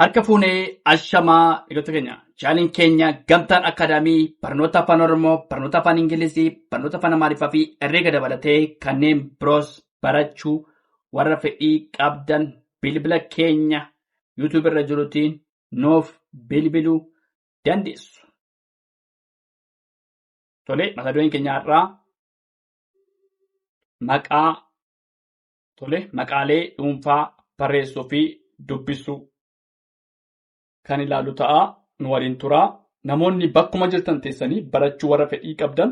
Harka fuunee ashamaa eeggattoota keenya chaaniin keenya gamtaan akaadaamii barnoota afaan oromoo barnoota afaan ingilizii barnoota afaan amaariffaa fi herreega dabalatee kanneen biroos barachuu warra fedhii qabdan bilbila keenya yuutuub irra jirutiin nuuf bilbiluu dandeessu. Tole mata dureen keenya har'aa maqaalee dhuunfaa barreessuu fi dubbisuu kan ilaalu ta'a. Nu waliin turaa. Namoonni bakkuma jirtan teessanii barachuu warra fedhii qabdan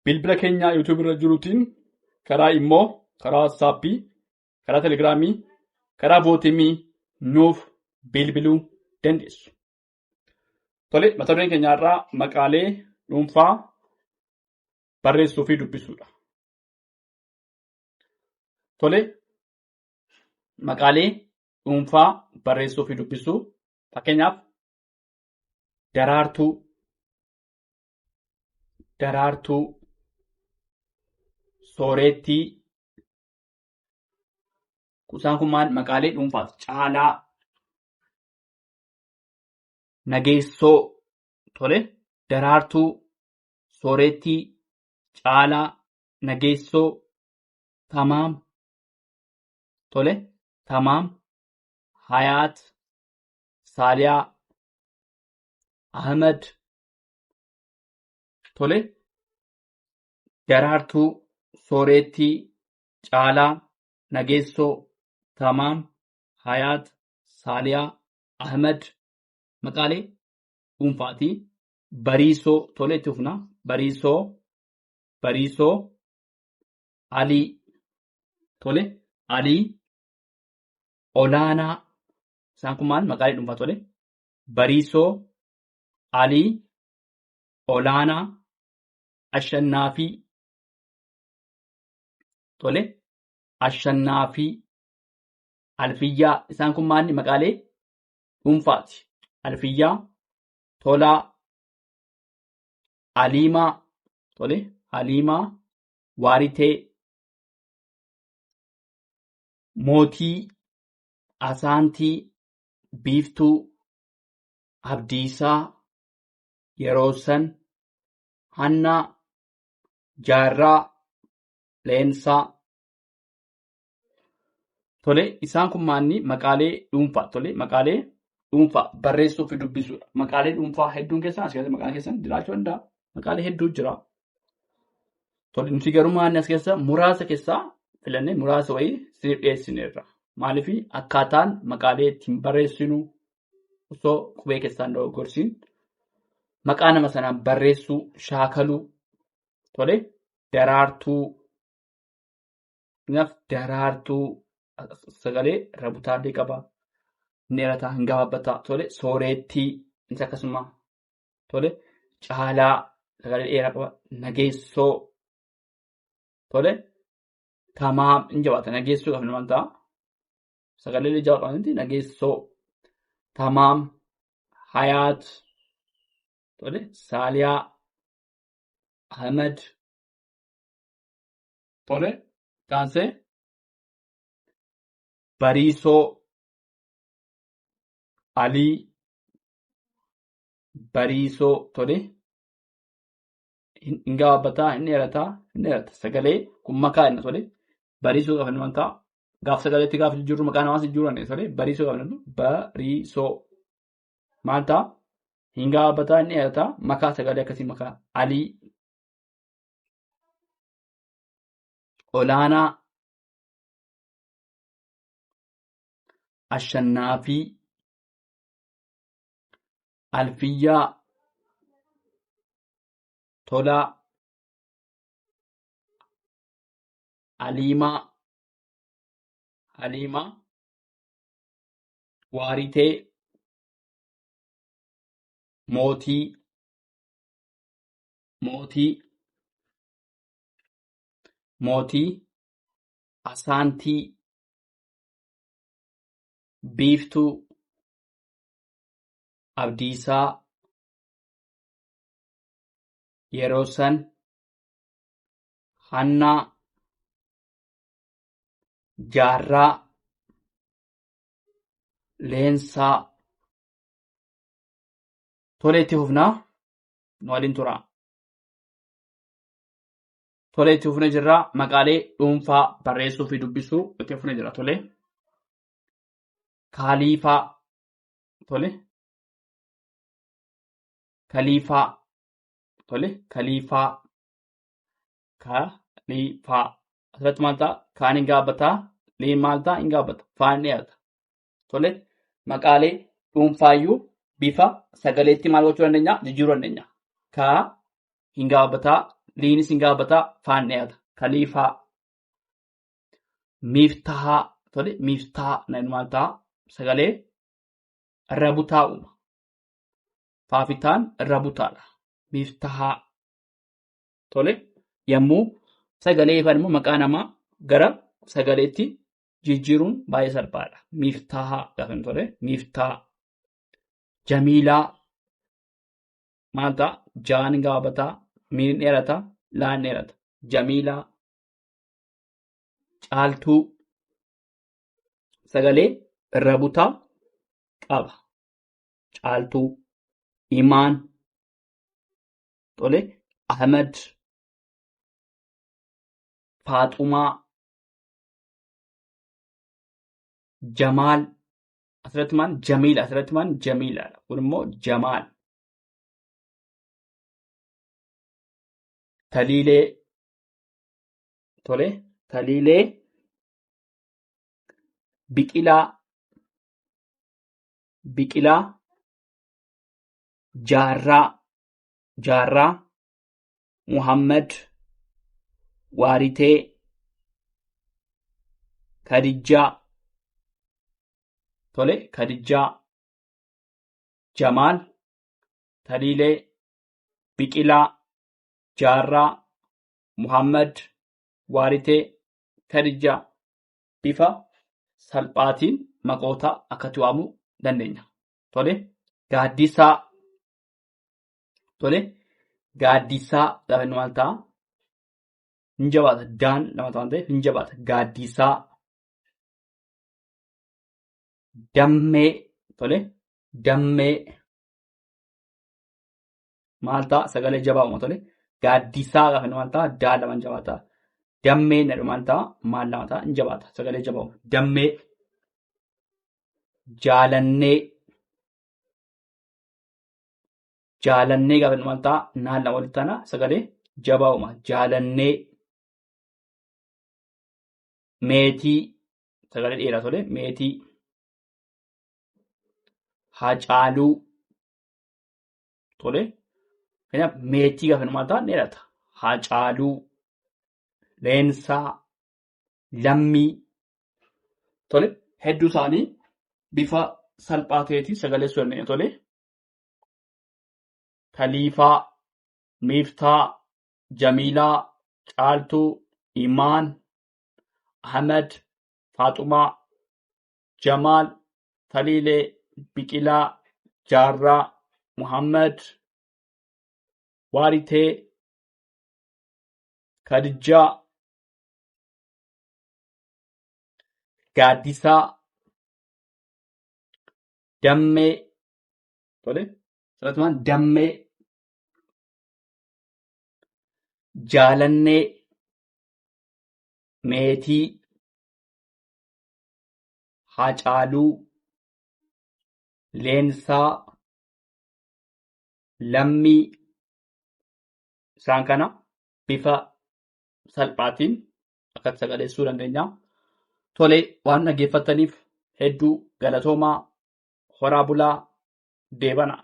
bilbila keenya yuutuub irra jirutiin karaa immoo karaa waatsaappii, karaa telegiraamii, karaa vootimii nuuf bilbiluu dandeessu. Tole mata dureen keenya irraa maqaalee dhuunfaa barreessuu fi dubbisuudha. Tole maqaalee dhuunfaa barreessuu fi dubbisuu. Fakkeenyaaf Daraartuu, Soorettii, isaan kun maal maqaalee dhuunfaati. Caalaa, Nageessoo, tole Daraartuu, Soorettii, Caalaa, Nageessoo, Tamaam, tole Tamaam, Hayaat, Saaliyaa, Ahmed, tole Daraartuu, Soorettii, Caalaa, Nageessoo, Tamaam, Hayaat, Saaliyaa, Ahmed maqaalee dhuunfaati. Bariisoo, tole itti fufna. Bariisoo, Alii, tole Alii, Olaanaa. Isaan kun maal maqaalee dhuunfaa tole. Bariisoo, Alii, Olaanaa, Ashannaafii, tole Ashannaafii, Alfiyyaa. Isaan kun maal maqaalee dhuunfaati. Alfiyyaa, Tolaa, Aliimaa, tole Aliimaa, Waaritee, Mootii, Asaantii, Biiftuu, Abdiisaa, Yeroosan, Hannaa, Jaarraa, Leensaa. Tole isaan kun maanni maqaalee dhuunfaa. Tole maqaalee dhuunfaa barreessuu fi dubbisuudha. Maqaalee dhuunfaa hedduun keessaa as keessa maqaan keessan jiraachuu danda'a. Maqaalee hedduu jira. Tole nuti garuu maanni as keessa muraasa keessaa filannee muraasa wayii siif dhiyeessineerra. Maaliif akkaataan maqaalee ittiin barreessinu osoo qubee keessaan dogoggorsiin maqaa nama sanaa barreessuu, shaakaluu. Tole Daraartuu sagalee rabutaallee qaba. Inni irrataa hin gabaabbataa. Tole Soorettii innis akkasuma. Tole Caalaa sagalee dheeraa qaba. Nageessoo. Tole Tamaam in jabaata. Nageessoo qaba namaan ta'a. Sagalee ijaa qabanti Nageessoo. Tamaam, Hayaat, tole Saaliyaa, Ahmed, tole Taansee, Bariisoo, Alii, Bariisoo, tole hin gabaabbataa, hin dheerataa, sagalee kun makaa inni tole Bariisoo qaba namaan ta'a. Gaaf sagaleetti gaaf jijjiirru maqaa namaas jijjiirru tole Bariisoo qaba namni Bariisoo maal ta'a hin gabaabbataa inni dheerataa makaa sagalee akkasii makaa. Alii, Olaanaa, Ashannaafii, Alfiyyaa, Tolaa, Aliimaa, Waaritee, Mootii, Asaantii, Biiftuu, Abdiisaa, Yeroosan, Hannaa, Jaarraa, Leensaa, Tolee itti fufnaa. Nu waliin turaa. Tolee itti fufnee jirraa. Maqaalee dhuunfaa barreessuu fi dubbisuu itti fufnee jira. Tolee. Kaaliifaa. Tolee. Kaliifaa. Tolee. Kaliifaa. Kaliifaa. Asirratti maal ta'a? Kaan hin gaabbataa. Liin maal ta'a? Hin gaabbata. Faan dhiyaata. Tolee. Maqaalee dhuunfaayyuu bifa sagaleetti maal gochuu dandeenya? Jijjiiruu dandeenya. Kaa hin gaabbataa. Liinis hin gaabbataa. Faan dhiyaata. Kaliifaa. Miiftahaa. Tolee. Miiftaa. Maal ta'a? Sagalee irra butaa uuma. Faafitaan irra butaadha. Miiftahaa. Tolee. Yommuu sagalee yookaan immoo maqaa namaa gara sagaleetti jijjiiruun baay'ee salphaadha. Miiftahaa gaafa hin tole. Miiftaa. Jamiilaa. Maal ta'a? Jaan hin gaabbataa. Miin dheerata. Laan dheerata. Jamiilaa. Caaltuu. Sagalee irra butaa qaba. Caaltuu. Imaan. Tole. Ahmad. Faaxumaa. Jamaal. Asirratti maal? Jamiila. Asirratti maal? Jamiilaadha. Kun immoo Jamaal. Taliilee. Tole. Taliilee. Biqilaa. Biqilaa. Jaarraa. Jaarraa. Muhammad. Waaritee. Kadijjaa. Tole. Kadijjaa. Jamaal. Taliilee. Biqilaa. Jaarraa. Muhammad. Waaritee. Kadijjaa. Bifa salphaatiin maqoota akkatti waamuu dandeenya. Tole. Gaaddisaa. Tole. Gaaddisaa gaafa inni maal ta'a? Hin jabaata. Daan lama waan ta'eef hin jabaata. Gaaddisaa. Dammee. Tole. Dammee. Maal ta'a? Sagalee jabaa uuma. Tole. Gaaddisaa gaafa inni maal ta'a? Daan lama hin jabaata. Dammee jedhu maal ta'a? Maal lama ta'a? Hin jabaata. Sagalee jabaa uuma. Dammee. Jaalannee. Jaalannee gaafa inni maal ta'a? Naan lama walitti taana sagalee jabaa uuma. Jaalannee. Meetii. Sagalee dheeraa tole. Meetii. Hacaaluu. Tole. Meetii gaafa inni maal ta'a? Dheerata. Hacaaluu. Leensaa. Lammii. Tole. Hedduu isaanii bifa salphaa ta'eetiin sagaleessuu dandeenya. Tole. Kaliifaa. Miiftaa. Jamiilaa. Caaltuu. Imaan. Ahmad. Faaxumaa. Jamaal. Taliilee. Biqilaa. Jaarraa. Muhammad. Waaritee. Kadijjaa. Gaaddisaa. Dammee. Tole. Asirratti maal? Dammee. Jaalannee. Meetii. Hacaaluu. Leensaa. Lammii. Isaan kana bifa salphaatiin akkatti sagaleessuu dandeenya. Tole. Waan dhaggeeffattaniif hedduu galatoomaa. Horaa bulaa. Deebana.